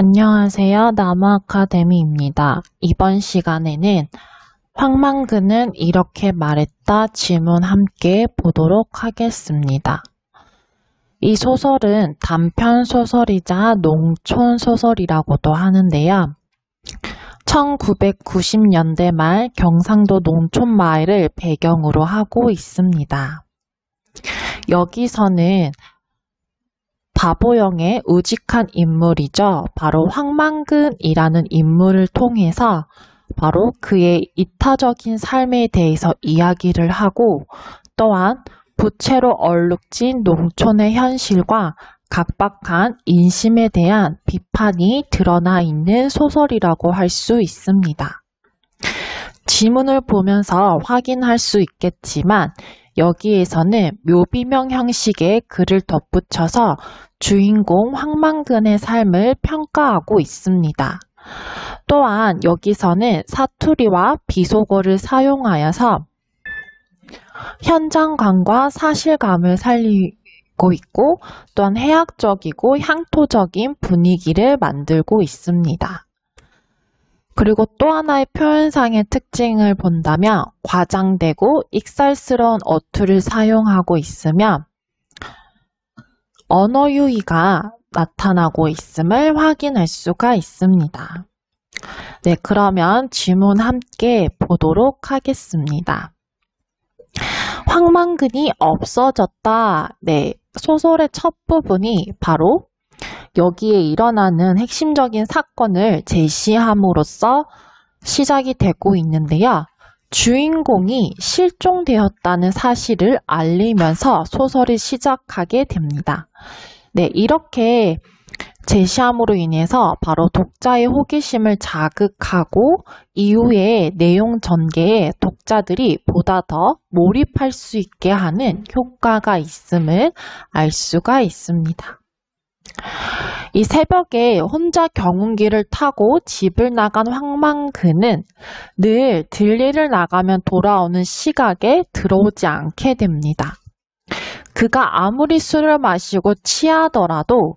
안녕하세요. 나무아카데미입니다. 이번 시간에는 황망근은 이렇게 말했다 질문 함께 보도록 하겠습니다. 이 소설은 단편 소설이자 농촌 소설이라고도 하는데요. 1990년대 말 경상도 농촌 마을을 배경으로 하고 있습니다. 여기서는 바보형의 우직한 인물이죠. 바로 황망근이라는 인물을 통해서 바로 그의 이타적인 삶에 대해서 이야기를 하고 또한 부채로 얼룩진 농촌의 현실과 각박한 인심에 대한 비판이 드러나 있는 소설이라고 할 수 있습니다. 지문을 보면서 확인할 수 있겠지만 여기에서는 묘비명 형식의 글을 덧붙여서 주인공 황망근의 삶을 평가하고 있습니다. 또한 여기서는 사투리와 비속어를 사용하여서 현장감과 사실감을 살리고 있고 또한 해학적이고 향토적인 분위기를 만들고 있습니다. 그리고 또 하나의 표현상의 특징을 본다면 과장되고 익살스러운 어투를 사용하고 있으며 언어 유희가 나타나고 있음을 확인할 수가 있습니다. 네, 그러면 질문 함께 보도록 하겠습니다. 황망근이 없어졌다. 네, 소설의 첫 부분이 바로 여기에 일어나는 핵심적인 사건을 제시함으로써 시작이 되고 있는데요. 주인공이 실종되었다는 사실을 알리면서 소설을 시작하게 됩니다. 네, 이렇게 제시함으로 인해서 바로 독자의 호기심을 자극하고 이후에 내용 전개에 독자들이 보다 더 몰입할 수 있게 하는 효과가 있음을 알 수가 있습니다. 이 새벽에 혼자 경운기를 타고 집을 나간 황망근은 늘 들리를 나가면 돌아오는 시각에 들어오지 않게 됩니다. 그가 아무리 술을 마시고 취하더라도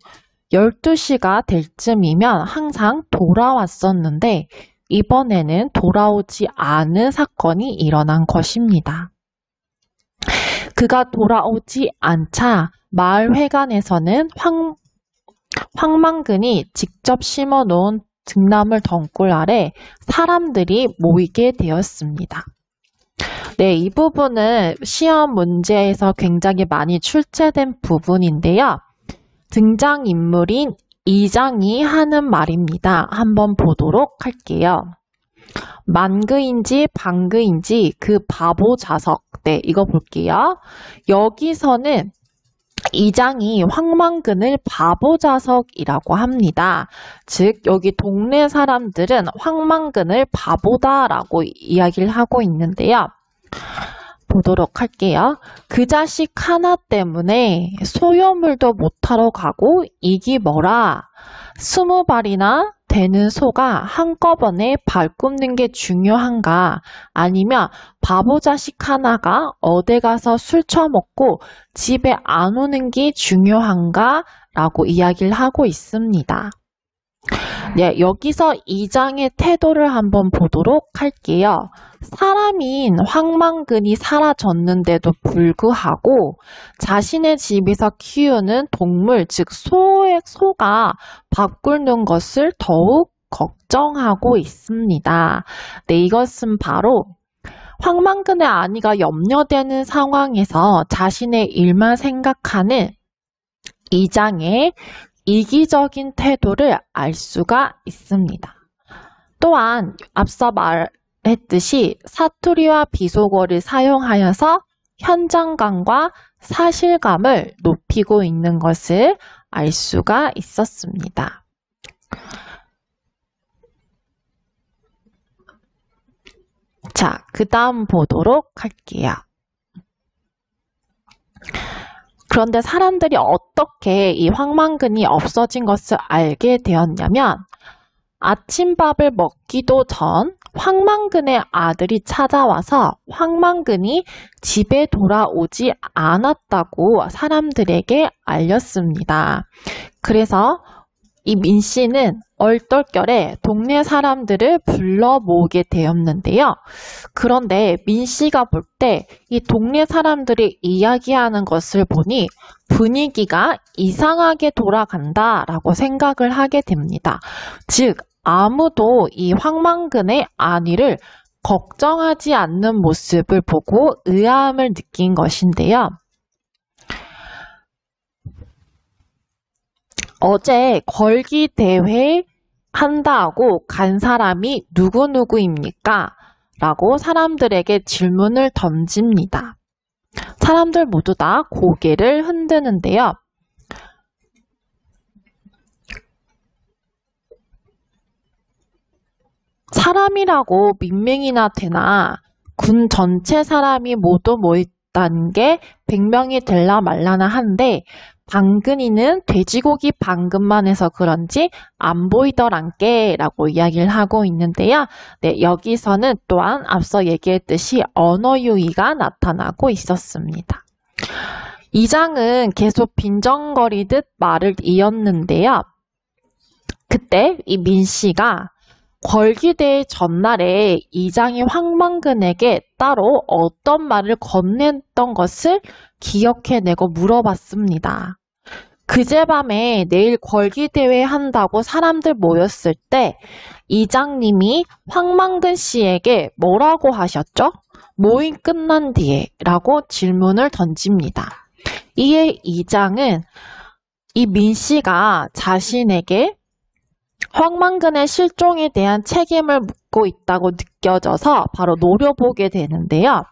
12시가 될 쯤이면 항상 돌아왔었는데 이번에는 돌아오지 않은 사건이 일어난 것입니다. 그가 돌아오지 않자 마을 회관에서는 황망근이 직접 심어놓은 등나물 덩굴 아래 사람들이 모이게 되었습니다. 네, 이 부분은 시험 문제에서 굉장히 많이 출제된 부분인데요. 등장인물인 이장이 하는 말입니다. 한번 보도록 할게요. 만그인지 방그인지 그 바보 자석. 네, 이거 볼게요. 여기서는 이장이 황망근을 바보자석이라고 합니다. 즉 여기 동네 사람들은 황망근을 바보다라고 이야기를 하고 있는데요. 보도록 할게요. 그 자식 하나 때문에 소요물도 못하러 가고 이기 뭐라 20발이나 되는 소가 한꺼번에 발 굽는 게 중요한가 아니면 바보 자식 하나가 어디 가서 술 처먹고 집에 안 오는 게 중요한가 라고 이야기를 하고 있습니다. 네, 여기서 이장의 태도를 한번 보도록 할게요. 사람인 황망근이 사라졌는데도 불구하고 자신의 집에서 키우는 동물, 즉 소가 밥 끓는 것을 더욱 걱정하고 있습니다. 네, 이것은 바로 황망근의 안위가 염려되는 상황에서 자신의 일만 생각하는 이장의 이기적인 태도를 알 수가 있습니다. 또한 앞서 말했듯이 사투리와 비속어를 사용하여서 현장감과 사실감을 높이고 있는 것을 알 수가 있었습니다. 자, 그 다음 보도록 할게요. 그런데 사람들이 어떻게 이 황망근이 없어진 것을 알게 되었냐면 아침밥을 먹기도 전 황망근의 아들이 찾아와서 황망근이 집에 돌아오지 않았다고 사람들에게 알렸습니다. 그래서 이 민 씨는 얼떨결에 동네 사람들을 불러 모으게 되었는데요. 그런데 민 씨가 볼 때 이 동네 사람들이 이야기하는 것을 보니 분위기가 이상하게 돌아간다라고 생각을 하게 됩니다. 즉, 아무도 이 황만근의 안위를 걱정하지 않는 모습을 보고 의아함을 느낀 것인데요. 어제 걸기 대회 한다고 간 사람이 누구누구입니까? 라고 사람들에게 질문을 던집니다. 사람들 모두 다 고개를 흔드는데요. 사람이라고 민명이나 되나 군 전체 사람이 모두 모였다는 게 100명이 될라 말라나 한데 방근이는 돼지고기 방금만 해서 그런지 안 보이더란께 라고 이야기를 하고 있는데요. 네, 여기서는 또한 앞서 얘기했듯이 언어 유희가 나타나고 있었습니다. 이 장은 계속 빈정거리듯 말을 이었는데요. 그때 이 민 씨가 걸기대회 전날에 이장이 황만근에게 따로 어떤 말을 건넸던 것을 기억해내고 물어봤습니다. 그제밤에 내일 걸기대회 한다고 사람들 모였을 때 이장님이 황만근 씨에게 뭐라고 하셨죠? 모임 끝난 뒤에 라고 질문을 던집니다. 이에 이장은 이 민 씨가 자신에게 황만근의 실종에 대한 책임을 묻고 있다고 느껴져서 바로 노려보게 되는데요.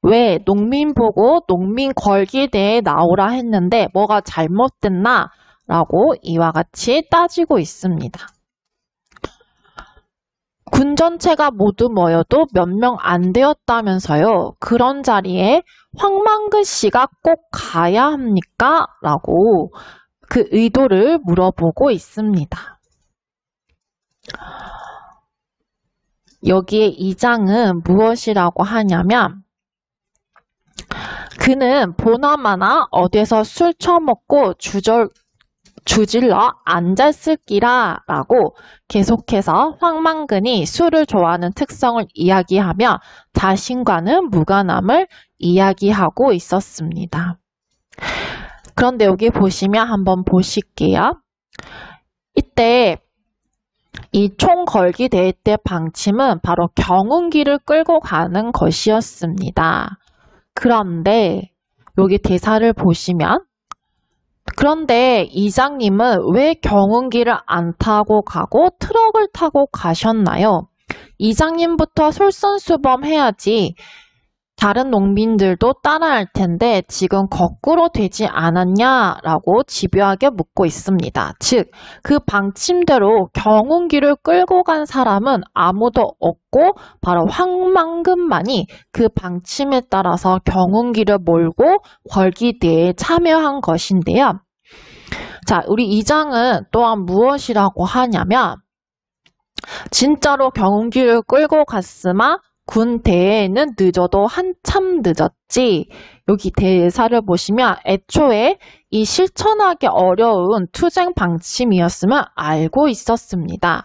왜 농민 보고 농민 걸기대회에 나오라 했는데 뭐가 잘못됐나? 라고 이와 같이 따지고 있습니다. 군 전체가 모두 모여도 몇 명 안 되었다면서요. 그런 자리에 황만근 씨가 꼭 가야 합니까? 라고 그 의도를 물어보고 있습니다. 여기에 이 장은 무엇이라고 하냐면 그는 보나마나 어디서 술 처먹고 주질러 앉았을 끼라 라고 계속해서 황만근이 술을 좋아하는 특성을 이야기하며 자신과는 무관함을 이야기하고 있었습니다. 그런데 여기 보시면 한번 보실게요. 이때 이 총 걸기 대회 때 방침은 바로 경운기를 끌고 가는 것이었습니다. 그런데 여기 대사를 보시면 그런데 이장님은 왜 경운기를 안 타고 가고 트럭을 타고 가셨나요? 이장님부터 솔선수범해야지 다른 농민들도 따라할 텐데 지금 거꾸로 되지 않았냐라고 집요하게 묻고 있습니다. 즉, 그 방침대로 경운기를 끌고 간 사람은 아무도 없고 바로 황만근만이 그 방침에 따라서 경운기를 몰고 걸기대회에 참여한 것인데요. 자, 우리 이 장은 또한 무엇이라고 하냐면 진짜로 경운기를 끌고 갔으마 군 대회는 늦어도 한참 늦었지. 여기 대사를 보시면 애초에 이 실천하기 어려운 투쟁 방침이었으면 알고 있었습니다.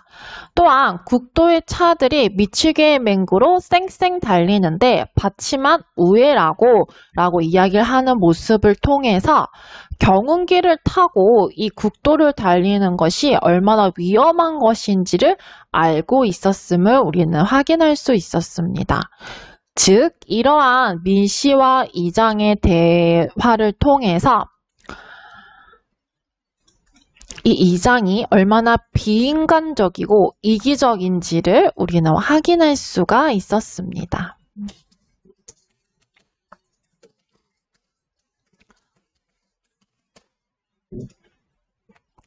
또한 국도의 차들이 미치게의 맹구로 쌩쌩 달리는데 받침한 우회라고 이야기를 하는 모습을 통해서 경운기를 타고 이 국도를 달리는 것이 얼마나 위험한 것인지를 알고 있었음을 우리는 확인할 수 있었습니다. 즉, 이러한 민 씨와 이장의 대화를 통해서 이 이장이 얼마나 비인간적이고 이기적인지를 우리는 확인할 수가 있었습니다.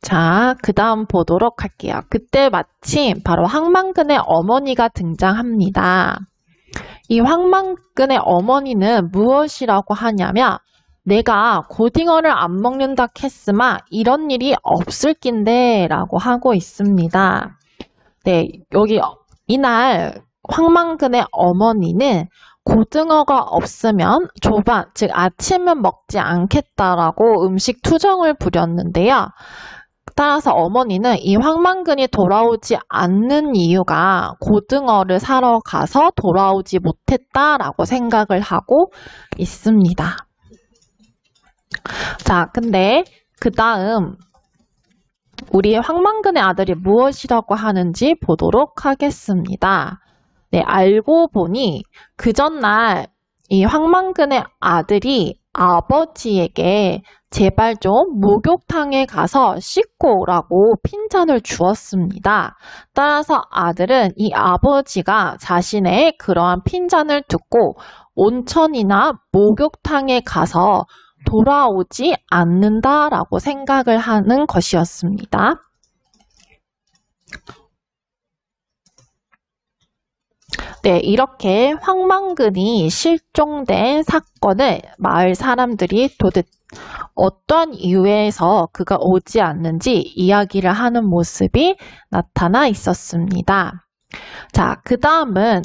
자, 그 다음 보도록 할게요. 그때 마침 바로 황만근의 어머니가 등장합니다. 이 황만근의 어머니는 무엇이라고 하냐면 내가 고딩어를 안 먹는다 했으마 이런 일이 없을 낀데 라고 하고 있습니다. 네, 여기 이날 황만근의 어머니는 고등어가 없으면 조반, 즉 아침은 먹지 않겠다라고 음식 투정을 부렸는데요. 따라서 어머니는 이 황만근이 돌아오지 않는 이유가 고등어를 사러 가서 돌아오지 못했다라고 생각을 하고 있습니다. 자, 근데 그 다음 우리 황만근의 아들이 무엇이라고 하는지 보도록 하겠습니다. 네, 알고 보니 그 전날 이 황만근의 아들이 아버지에게 제발 좀 목욕탕에 가서 씻고 오라고 핀잔을 주었습니다. 따라서 아들은 이 아버지가 자신의 그러한 핀잔을 듣고 온천이나 목욕탕에 가서 돌아오지 않는다라고 생각을 하는 것이었습니다. 네, 이렇게 황만근이 실종된 사건을 마을 사람들이 도대체 어떤 이유에서 그가 오지 않는지 이야기를 하는 모습이 나타나 있었습니다. 자, 그 다음은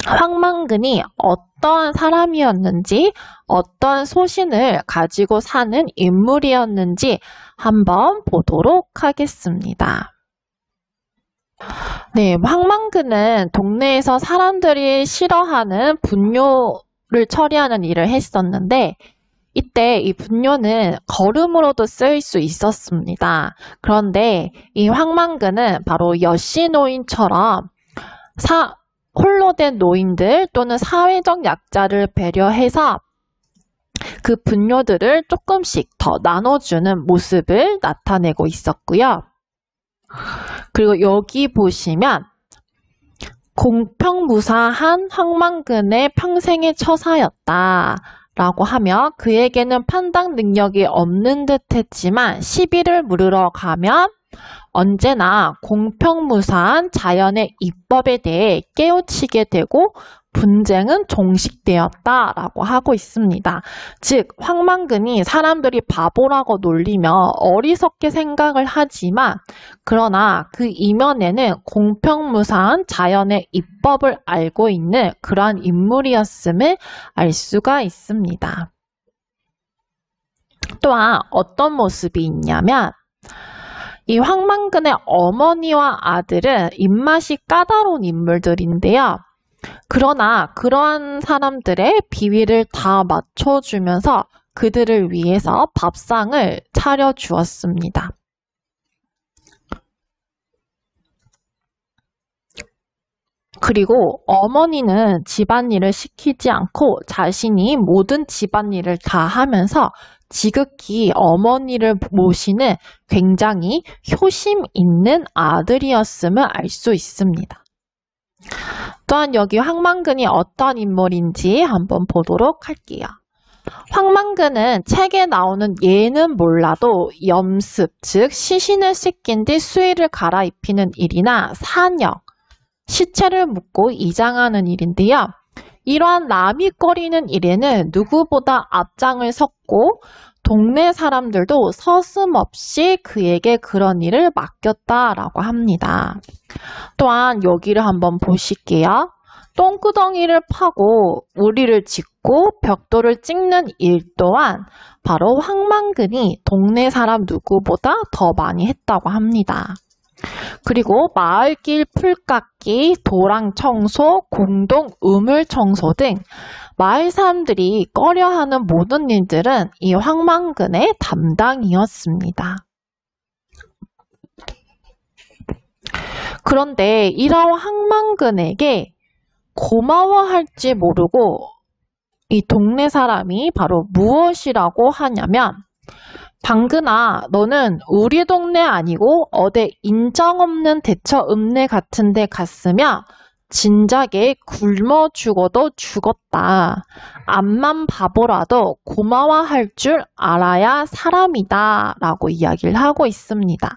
황만근이 어떤 사람이었는지, 어떤 소신을 가지고 사는 인물이었는지 한번 보도록 하겠습니다. 네, 황만근은 동네에서 사람들이 싫어하는 분뇨를 처리하는 일을 했었는데 이때 이 분뇨는 거름으로도 쓰일 수 있었습니다. 그런데 이 황만근은 바로 여시노인처럼 홀로 된 노인들 또는 사회적 약자를 배려해서 그 분뇨들을 조금씩 더 나눠주는 모습을 나타내고 있었고요. 그리고 여기 보시면 공평무사한 황만근의 평생의 처사였다 라고 하며 그에게는 판단 능력이 없는 듯 했지만 시비를 물으러 가면 언제나 공평무사한 자연의 이법에 대해 깨우치게 되고 분쟁은 종식되었다라고 하고 있습니다. 즉 황만근이 사람들이 바보라고 놀리며 어리석게 생각을 하지만 그러나 그 이면에는 공평무사한 자연의 이법을 알고 있는 그러한 인물이었음을 알 수가 있습니다. 또한 어떤 모습이 있냐면 이 황만근의 어머니와 아들은 입맛이 까다로운 인물들인데요. 그러나 그러한 사람들의 비위를 다 맞춰주면서 그들을 위해서 밥상을 차려주었습니다. 그리고 어머니는 집안일을 시키지 않고 자신이 모든 집안일을 다 하면서 지극히 어머니를 모시는 굉장히 효심 있는 아들이었음을 알 수 있습니다. 또한 여기 황만근이 어떤 인물인지 한번 보도록 할게요. 황만근은 책에 나오는 예는 몰라도 염습, 즉 시신을 씻긴 뒤 수의를 갈아입히는 일이나 산역, 시체를 묻고 이장하는 일인데요. 이러한 나미거리는 일에는 누구보다 앞장을 섰고 동네 사람들도 서슴없이 그에게 그런 일을 맡겼다라고 합니다. 또한 여기를 한번 보실게요. 똥구덩이를 파고 우리를 짓고 벽돌을 찍는 일 또한 바로 황만근이 동네 사람 누구보다 더 많이 했다고 합니다. 그리고 마을길 풀깎기, 도랑 청소, 공동 우물 청소 등 마을 사람들이 꺼려하는 모든 일들은 이 황만근의 담당이었습니다. 그런데 이런 황만근에게 고마워할지 모르고 이 동네 사람이 바로 무엇이라고 하냐면 방근아, 너는 우리 동네 아니고 어디 인정 없는 대처읍내 같은 데 갔으면 진작에 굶어 죽어도 죽었다. 암만 바보라도 고마워할 줄 알아야 사람이다 라고 이야기를 하고 있습니다.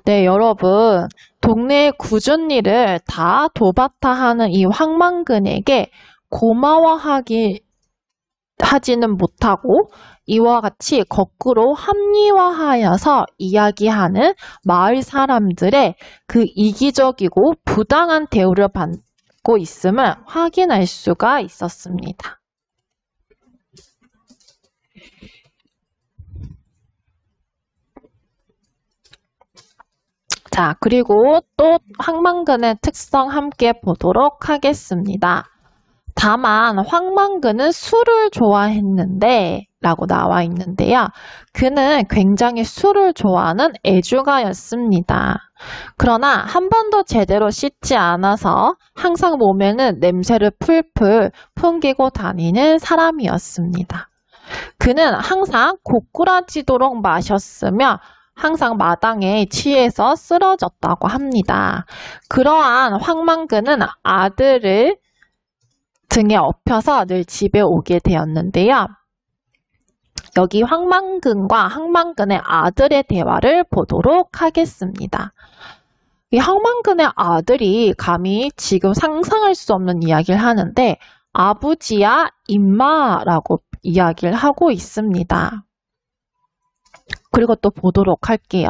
네, 여러분, 동네의 굳은 일을 다 도맡아 하는 이 황만근에게 하지는 못하고 이와 같이 거꾸로 합리화하여서 이야기하는 마을 사람들의 그 이기적이고 부당한 대우를 받고 있음을 확인할 수가 있었습니다. 자, 그리고 또 황망근의 특성 함께 보도록 하겠습니다. 다만 황망근은 술을 좋아했는데 라고 나와 있는데요. 그는 굉장히 술을 좋아하는 애주가였습니다. 그러나 한 번도 제대로 씻지 않아서 항상 몸에는 냄새를 풀풀 풍기고 다니는 사람이었습니다. 그는 항상 고꾸라지도록 마셨으며 항상 마당에 취해서 쓰러졌다고 합니다. 그러한 황망근은 아들을 등에 업혀서 늘 집에 오게 되었는데요. 여기 황망근과 황망근의 아들의 대화를 보도록 하겠습니다. 이 황망근의 아들이 감히 지금 상상할 수 없는 이야기를 하는데 아버지야 임마라고 이야기를 하고 있습니다. 그리고 또 보도록 할게요.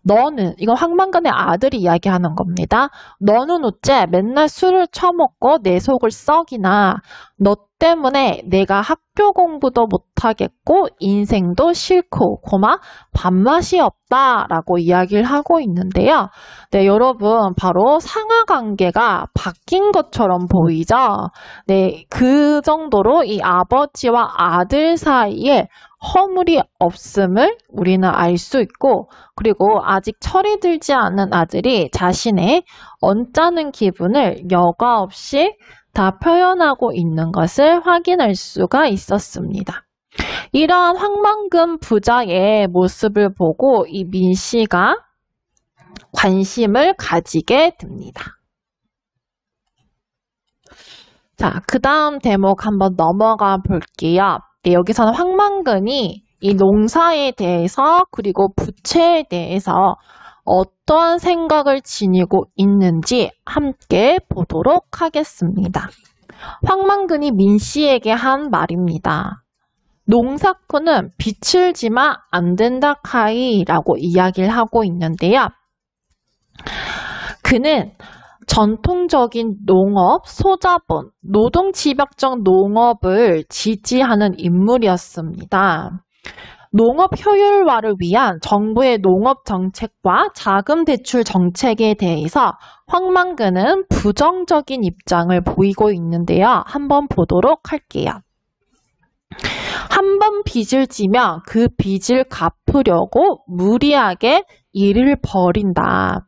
너는, 이건 황망근의 아들이 이야기하는 겁니다. 너는 어째 맨날 술을 처먹고 내 속을 썩이나. 너 때문에 내가 학교 공부도 못하겠고 인생도 싫고 고마 밥맛이 없다라고 이야기를 하고 있는데요. 네, 여러분 바로 상하관계가 바뀐 것처럼 보이죠? 네, 그 정도로 이 아버지와 아들 사이에 허물이 없음을 우리는 알 수 있고, 그리고 아직 철이 들지 않은 아들이 자신의 언짢은 기분을 여과 없이 다 표현하고 있는 것을 확인할 수가 있었습니다. 이러한 황망근 부자의 모습을 보고 이 민씨가 관심을 가지게 됩니다. 자, 그 다음 대목 한번 넘어가 볼게요. 네, 여기서는 황망근이 이 농사에 대해서 그리고 부채에 대해서 어떠한 생각을 지니고 있는지 함께 보도록 하겠습니다. 황망근이 민씨에게 한 말입니다. 농사꾼은 빚을 지마 안 된다 카이라고 이야기를 하고 있는데요. 그는 전통적인 농업, 소자본, 노동집약적 농업을 지지하는 인물이었습니다. 농업 효율화를 위한 정부의 농업 정책과 자금 대출 정책에 대해서 황망근은 부정적인 입장을 보이고 있는데요. 한번 보도록 할게요. 한 번 빚을 지면 그 빚을 갚으려고 무리하게 일을 벌인다.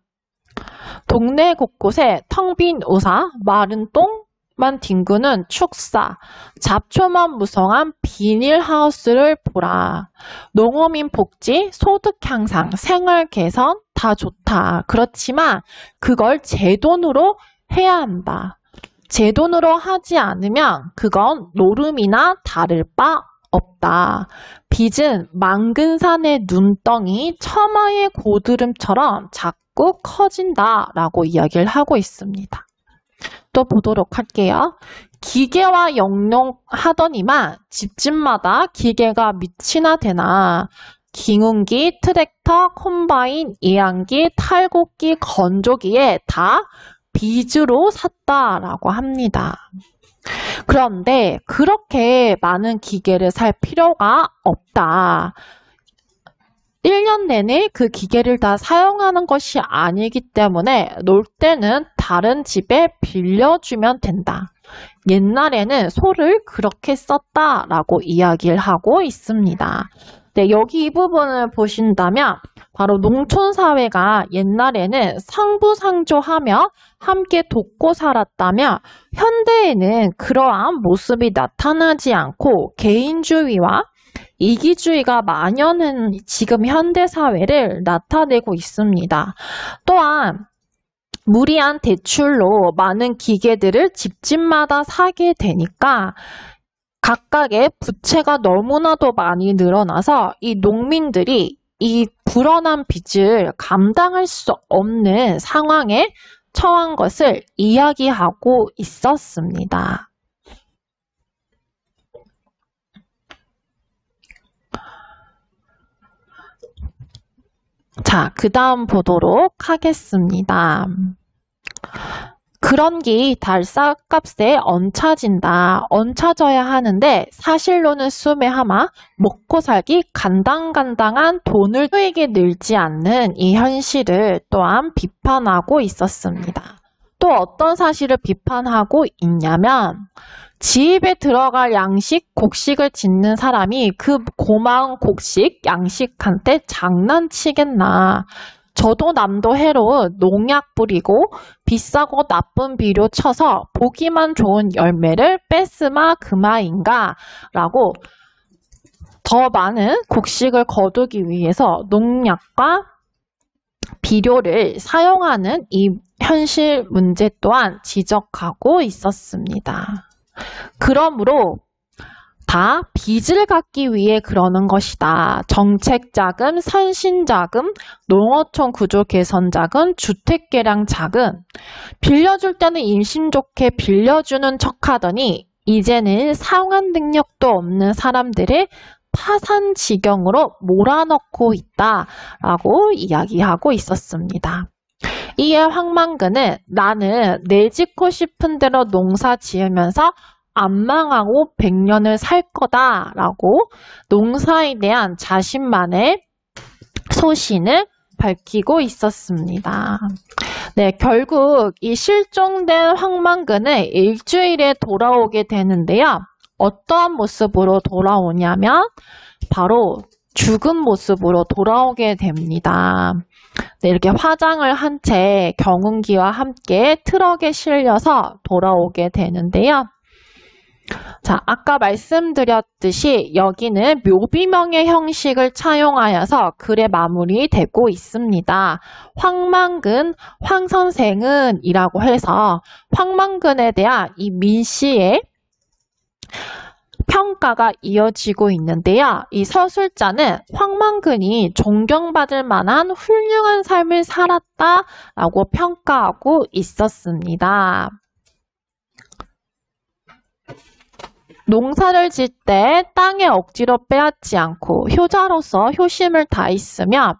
동네 곳곳에 텅 빈 우사, 마른 똥만 뒹구는 축사, 잡초만 무성한 비닐하우스를 보라. 농어민 복지, 소득 향상, 생활 개선 다 좋다. 그렇지만 그걸 제 돈으로 해야 한다. 제 돈으로 하지 않으면 그건 노름이나 다를 바 없다. 빚은 망근산의 눈덩이, 처마의 고드름처럼 자꾸 커진다라고 이야기를 하고 있습니다. 또 보도록 할게요. 기계와 영농하더니만 집집마다 기계가 밑이나 되나. 기운기, 트랙터, 콤바인, 이항기, 탈곡기, 건조기에 다 빚으로 샀다라고 합니다. 그런데 그렇게 많은 기계를 살 필요가 없다. 1년 내내 그 기계를 다 사용하는 것이 아니기 때문에 놀 때는 다른 집에 빌려주면 된다. 옛날에는 소를 그렇게 썼다라고 이야기를 하고 있습니다. 네, 여기 이 부분을 보신다면 바로 농촌사회가 옛날에는 상부상조하며 함께 돕고 살았다면 현대에는 그러한 모습이 나타나지 않고 개인주의와 이기주의가 만연한 지금 현대사회를 나타내고 있습니다. 또한 무리한 대출로 많은 기계들을 집집마다 사게 되니까 각각의 부채가 너무나도 많이 늘어나서 이 농민들이 이 불어난 빚을 감당할 수 없는 상황에 처한 것을 이야기하고 있었습니다. 자, 그 다음 보도록 하겠습니다. 그런 기 달싹값에 얹혀진다. 얹혀져야 하는데 사실로는 쏘매하마 먹고 살기 간당간당한 돈을 수익이 늘지 않는 이 현실을 또한 비판하고 있었습니다. 또 어떤 사실을 비판하고 있냐면 집에 들어갈 양식, 곡식을 짓는 사람이 그 고마운 곡식, 양식한테 장난치겠나. 저도 남도 해로 농약 뿌리고 비싸고 나쁜 비료 쳐서 보기만 좋은 열매를 뺐으마 그마인가 라고 더 많은 곡식을 거두기 위해서 농약과 비료를 사용하는 이 현실 문제 또한 지적하고 있었습니다. 그러므로 다 빚을 갚기 위해 그러는 것이다. 정책자금, 선신자금, 농어촌 구조 개선 자금, 주택개량 자금. 빌려줄 때는 인심 좋게 빌려주는 척하더니 이제는 상환 능력도 없는 사람들을 파산 지경으로 몰아넣고 있다라고 이야기하고 있었습니다. 이에 황만근은 나는 내 짓고 싶은 대로 농사 지으면서 안 망하고 100년을 살 거다라고 농사에 대한 자신만의 소신을 밝히고 있었습니다. 네, 결국 이 실종된 황만근은 일주일에 돌아오게 되는데요. 어떠한 모습으로 돌아오냐면 바로 죽은 모습으로 돌아오게 됩니다. 네, 이렇게 화장을 한 채 경운기와 함께 트럭에 실려서 돌아오게 되는데요. 자, 아까 말씀드렸듯이 여기는 묘비명의 형식을 차용하여서 글의 마무리되고 있습니다. 황만근, 황선생은 이라고 해서 황만근에 대한 이 민씨의 평가가 이어지고 있는데요. 이 서술자는 황만근이 존경받을 만한 훌륭한 삶을 살았다라고 평가하고 있었습니다. 농사를 짓 때 땅에 억지로 빼앗지 않고 효자로서 효심을 다했으며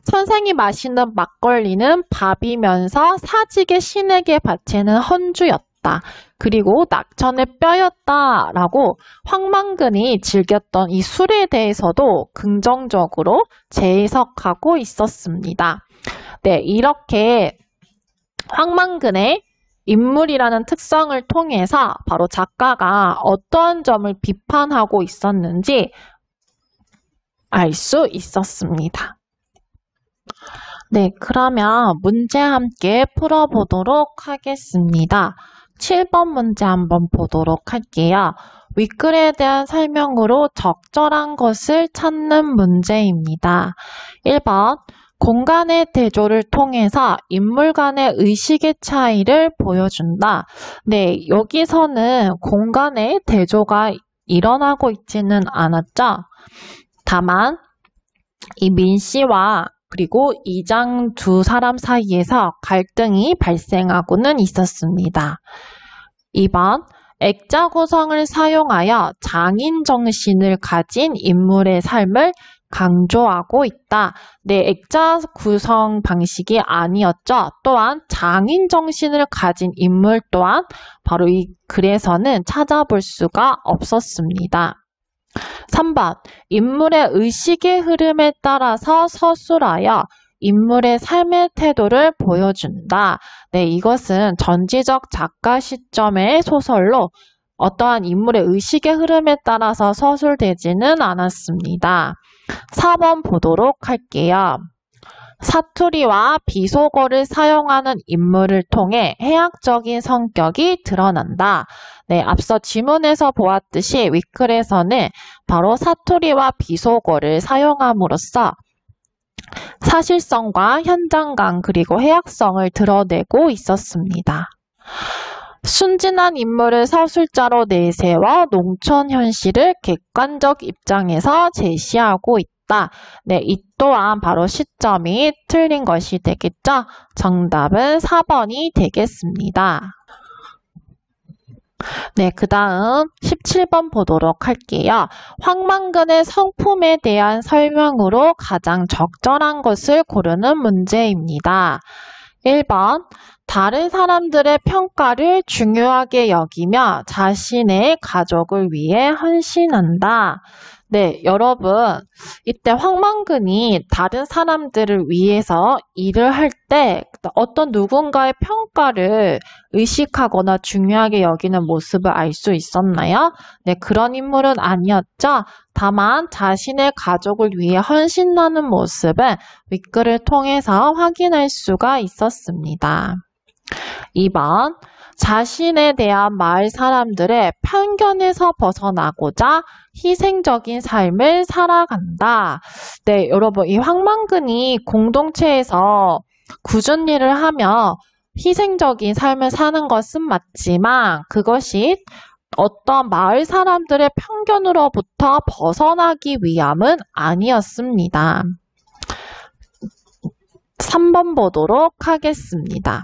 선생이 마시는 막걸리는 밥이면서 사직의 신에게 바치는 헌주였다. 그리고 낙천의 뼈였다라고 황만근이 즐겼던 이 술에 대해서도 긍정적으로 재해석하고 있었습니다. 네, 이렇게 황만근의 인물이라는 특성을 통해서 바로 작가가 어떠한 점을 비판하고 있었는지 알 수 있었습니다. 네, 그러면 문제 함께 풀어보도록 하겠습니다. 7번 문제 한번 보도록 할게요. 윗글에 대한 설명으로 적절한 것을 찾는 문제입니다. 1번 공간의 대조를 통해서 인물 간의 의식의 차이를 보여준다. 네, 여기서는 공간의 대조가 일어나고 있지는 않았죠. 다만 이 민씨와 그리고 이장 두 사람 사이에서 갈등이 발생하고는 있었습니다. 2번 액자 구성을 사용하여 장인 정신을 가진 인물의 삶을 강조하고 있다. 네, 액자 구성 방식이 아니었죠. 또한 장인 정신을 가진 인물 또한 바로 이 글에서는 찾아볼 수가 없었습니다. 3번 인물의 의식의 흐름에 따라서 서술하여 인물의 삶의 태도를 보여준다. 네, 이것은 전지적 작가 시점의 소설로 어떠한 인물의 의식의 흐름에 따라서 서술되지는 않았습니다. 4번 보도록 할게요. 사투리와 비속어를 사용하는 인물을 통해 해학적인 성격이 드러난다. 네, 앞서 지문에서 보았듯이 윗글에서는 바로 사투리와 비속어를 사용함으로써 사실성과 현장감 그리고 해학성을 드러내고 있었습니다. 순진한 인물을 서술자로 내세워 농촌 현실을 객관적 입장에서 제시하고 있다. 네, 이 또한 바로 시점이 틀린 것이 되겠죠? 정답은 4번이 되겠습니다. 네, 그 다음 17번 보도록 할게요. 황만근의 성품에 대한 설명으로 가장 적절한 것을 고르는 문제입니다. 1번, 다른 사람들의 평가를 중요하게 여기며 자신의 가족을 위해 헌신한다. 네, 여러분, 이때 황망근이 다른 사람들을 위해서 일을 할 때 어떤 누군가의 평가를 의식하거나 중요하게 여기는 모습을 알 수 있었나요? 네, 그런 인물은 아니었죠. 다만 자신의 가족을 위해 헌신하는 모습은 윗글을 통해서 확인할 수가 있었습니다. 2번, 자신에 대한 마을 사람들의 편견에서 벗어나고자 희생적인 삶을 살아간다. 네, 여러분, 이 황망근이 공동체에서 굳은 일을 하며 희생적인 삶을 사는 것은 맞지만 그것이 어떤 마을 사람들의 편견으로부터 벗어나기 위함은 아니었습니다. 3번 보도록 하겠습니다.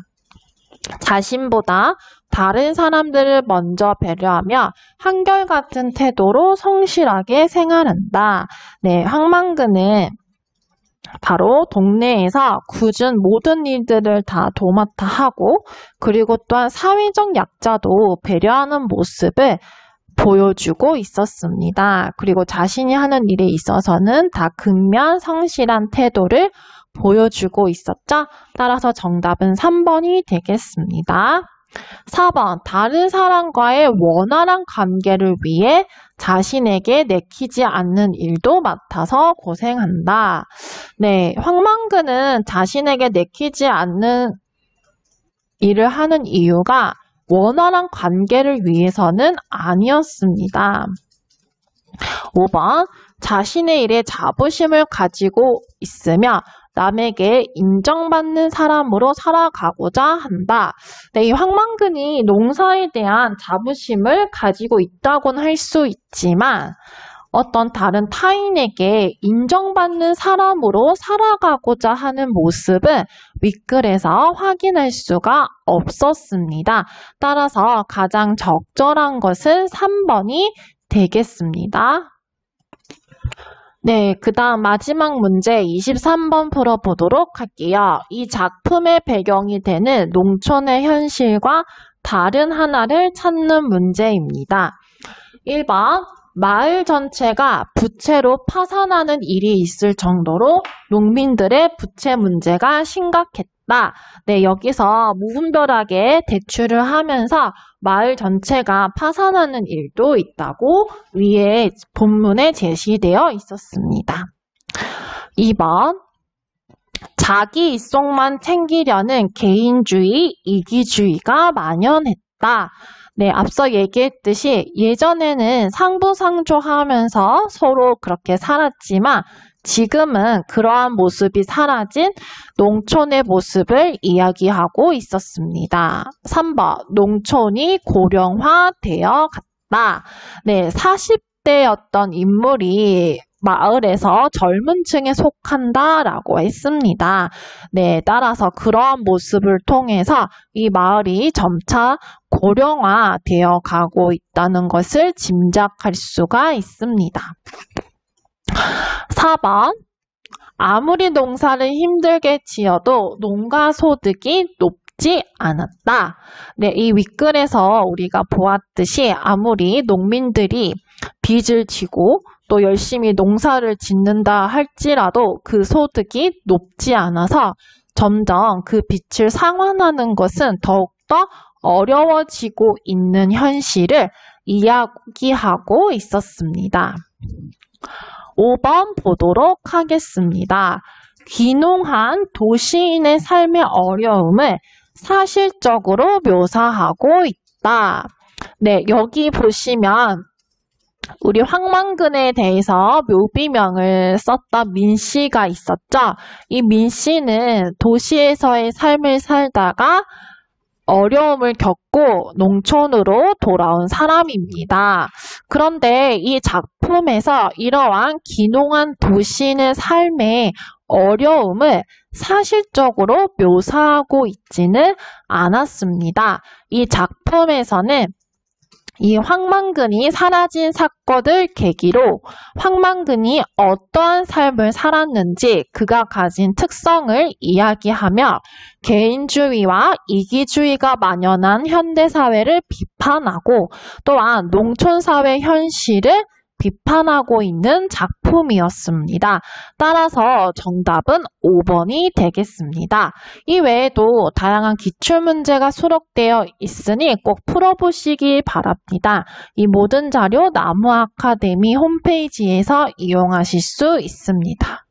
자신보다 다른 사람들을 먼저 배려하며 한결같은 태도로 성실하게 생활한다. 네, 황망근은 바로 동네에서 굳은 모든 일들을 다 도맡아 하고 그리고 또한 사회적 약자도 배려하는 모습을 보여주고 있었습니다. 그리고 자신이 하는 일에 있어서는 다 근면 성실한 태도를 보여주고 있었죠. 따라서 정답은 3번이 되겠습니다. 4번, 다른 사람과의 원활한 관계를 위해 자신에게 내키지 않는 일도 맡아서 고생한다. 네, 황망근은 자신에게 내키지 않는 일을 하는 이유가 원활한 관계를 위해서는 아니었습니다. 5번, 자신의 일에 자부심을 가지고 있으며 남에게 인정받는 사람으로 살아가고자 한다. 네, 이 황망근이 농사에 대한 자부심을 가지고 있다고는 할 수 있지만 어떤 다른 타인에게 인정받는 사람으로 살아가고자 하는 모습은 윗글에서 확인할 수가 없었습니다. 따라서 가장 적절한 것은 3번이 되겠습니다. 네, 그 다음 마지막 문제 23번 풀어보도록 할게요. 이 작품의 배경이 되는 농촌의 현실과 다른 하나를 찾는 문제입니다. 1번, 마을 전체가 부채로 파산하는 일이 있을 정도로 농민들의 부채 문제가 심각했다. 네, 여기서 무분별하게 대출을 하면서 마을 전체가 파산하는 일도 있다고 위에 본문에 제시되어 있었습니다. 2번, 자기 이속만 챙기려는 개인주의, 이기주의가 만연했다. 네, 앞서 얘기했듯이 예전에는 상부상조하면서 서로 그렇게 살았지만 지금은 그러한 모습이 사라진 농촌의 모습을 이야기하고 있었습니다. 3번, 농촌이 고령화되어 갔다. 네, 40대였던 인물이 마을에서 젊은 층에 속한다라고 했습니다. 네, 따라서 그러한 모습을 통해서 이 마을이 점차 고령화되어 가고 있다는 것을 짐작할 수가 있습니다. 4번, 아무리 농사를 힘들게 지어도 농가 소득이 높지 않았다. 네, 이 윗글에서 우리가 보았듯이 아무리 농민들이 빚을 지고 또 열심히 농사를 짓는다 할지라도 그 소득이 높지 않아서 점점 그 빚을 상환하는 것은 더욱더 어려워지고 있는 현실을 이야기하고 있었습니다. 5번 보도록 하겠습니다. 귀농한 도시인의 삶의 어려움을 사실적으로 묘사하고 있다. 네, 여기 보시면 우리 황망근에 대해서 묘비명을 썼던 민씨가 있었죠. 이 민씨는 도시에서의 삶을 살다가 어려움을 겪고 농촌으로 돌아온 사람입니다. 그런데 이 작품에서 이러한 귀농한 도시인의 삶의 어려움을 사실적으로 묘사하고 있지는 않았습니다. 이 작품에서는 이 황만근이 사라진 사건을 계기로 황만근이 어떠한 삶을 살았는지 그가 가진 특성을 이야기하며 개인주의와 이기주의가 만연한 현대사회를 비판하고 또한 농촌사회 현실을 비판하고 있는 작품이었습니다. 따라서 정답은 5번이 되겠습니다. 이 외에도 다양한 기출문제가 수록되어 있으니 꼭 풀어보시기 바랍니다. 이 모든 자료 나무 아카데미 홈페이지에서 이용하실 수 있습니다.